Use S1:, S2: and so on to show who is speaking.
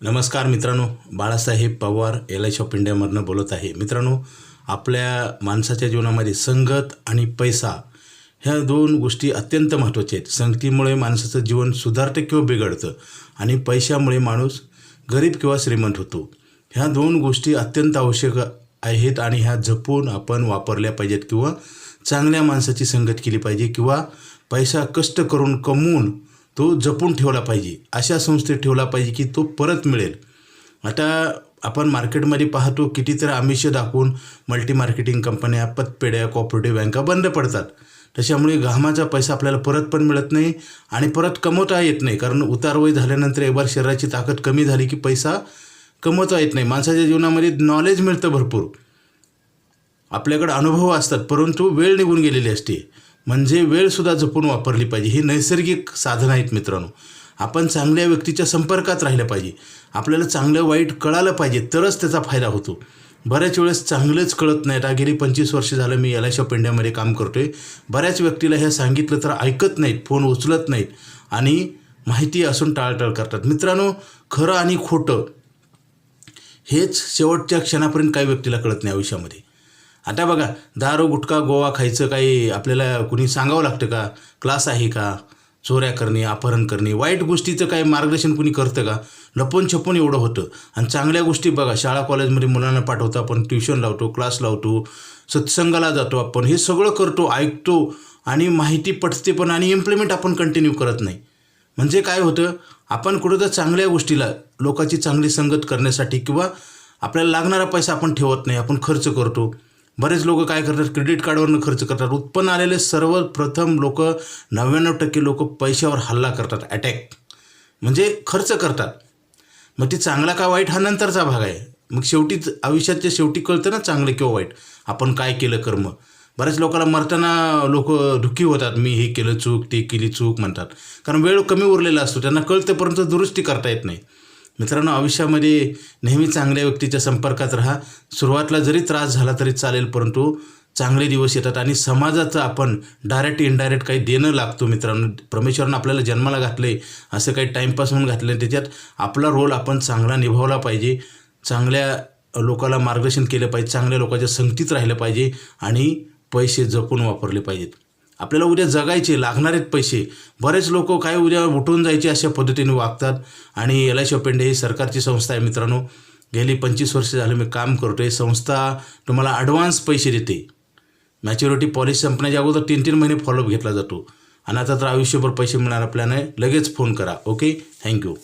S1: नमस्कार मित्रांनो, Balasaheb Pawar LIC of इंडियामधनं बोलत आहे। मित्रांनो, आपल्या माणसाच्या जीवनामध्ये संगत आणि पैसा ह्या दोन गोष्टी अत्यंत महत्त्वाच्या आहेत। संगतीमुळे माणसाचं जीवन सुधारते किंवा बिघडतं आणि पैशामुळे माणूस गरीब किंवा श्रीमंत होतो। ह्या दोन गोष्टी अत्यंत आवश्यक आहेत आणि ह्या जपून आपण वापरल्या पाहिजेत किंवा चांगल्या माणसाची संगत केली पाहिजे किंवा पैसा कष्ट करून कमवून तो जपून ठेवला पाहिजे, अशा संस्थेत ठेवला पाहिजे की तो परत मिळेल। आता आपण मार्केटमध्ये पाहतो कितीतरी आमिष दाखवून मल्टी मार्केटिंग कंपन्या, पतपेढ्या, कोऑपरेटिव्ह बँका बंद पडतात। त्याच्यामुळे घामाचा पैसा आपल्याला परत पण मिळत नाही आणि परत कमवता येत नाही, कारण उतारवय झाल्यानंतर एकबार शरीराची ताकद कमी झाली की पैसा कमवता येत नाही। माणसाच्या जीवनामध्ये नॉलेज मिळतं भरपूर, आपल्याकडे अनुभव असतात, परंतु वेळ निघून गेलेली असते। म्हणजे वेळसुद्धा जपून वापरली पाहिजे। ही नैसर्गिक साधनं आहेत मित्रांनो। आपण चांगल्या व्यक्तीच्या संपर्कात राहिलं पाहिजे, आपल्याला चांगलं वाईट कळालं पाहिजे, तरच त्याचा फायदा होतो। बऱ्याच वेळेस चांगलंच कळत नाही। आता गेली 25 वर्ष झालं मी LIC ऑफ इंडियामध्ये काम करतोय। बऱ्याच व्यक्तीला हे सांगितलं तर ऐकत नाहीत, फोन उचलत नाहीत आणि माहिती असून टाळटाळ करतात। मित्रांनो, खरं आणि खोटं हेच शेवटच्या क्षणापर्यंत काही व्यक्तीला कळत नाही आयुष्यामध्ये। आता बघा, दारू, गुटखा, गोवा खायचं काही आपल्याला कुणी सांगावं लागतं का? क्लास आहे का? चोऱ्या करणे, अपहरण करणे, वाईट गोष्टीचं काही मार्गदर्शन कुणी करतं का? लपून छपून एवढं होतं। आणि चांगल्या गोष्टी बघा, शाळा कॉलेजमध्ये मुलांना पाठवतो आपण, ट्युशन लावतो, क्लास लावतो, सत्संगाला जातो, आपण हे सगळं करतो, ऐकतो आणि माहिती पटते पण आणि इम्प्लिमेंट आपण कंटिन्यू करत नाही। म्हणजे काय होतं, आपण कुठं तर चांगल्या गोष्टीला, लोकांची चांगली संगत करण्यासाठी किंवा आपल्याला लागणारा पैसा आपण ठेवत नाही, आपण खर्च करतो। बरेच लोक काय करतात, क्रेडिट कार्डवरनं खर्च करतात। उत्पन्न आलेले सर्वप्रथम लोक 99% लोक पैशावर हल्ला करतात, अटॅक म्हणजे खर्च करतात। मग ते चांगला का वाईट हा नंतरचा भाग आहे। मग शेवटीच आयुष्याच्या शेवटी कळतं ना चांगलं किंवा वाईट, आपण काय केलं कर्म। बऱ्याच लोकांना मरताना लोक दुःखी होतात, मी हे केलं चूक, ते केली चूक म्हणतात, कारण वेळ कमी उरलेला असतो, त्यांना कळतं परंतु दुरुस्ती करता येत नाही। मित्रांनो, आयुष्यामध्ये नेहमी चांगल्या व्यक्तीच्या संपर्कात राहा। सुरुवातीला जरी त्रास झाला तरी चालेल, परंतु चांगले दिवस येतात आणि समाजाचं आपण डायरेक्ट इनडायरेक्ट काही देणं लागतो। मित्रांनो, परमेश्वरानं आपल्याला जन्माला घातले, असं काही टाईमपास म्हणून घातलं, त्याच्यात आपला रोल आपण चांगला निभावला पाहिजे। चांगल्या लोकांना मार्गदर्शन केलं पाहिजे, चांगल्या लोकांच्या संगतीत राहिलं पाहिजे आणि पैसे जपून वापरले पाहिजेत। आपल्याला उद्या जगायचे, लागणारेत पैसे। बरेच लोक काय उद्या उठून जायचे अशा पद्धतीने वागतात आणि LIC ऑफ इंडिया ही सरकारची संस्था आहे मित्रांनो। गेली 25 वर्ष झालं मी काम करतोय। संस्था तुम्हाला ॲडव्हान्स पैसे देते, मॅच्युरिटी पॉलिसी संपण्याच्या अगोदर 3-3 महिने फॉलोअप घेतला जातो आणि आता तर आयुष्यभर पैसे मिळणार आपल्याला। लगेच फोन करा। Okay, thank you.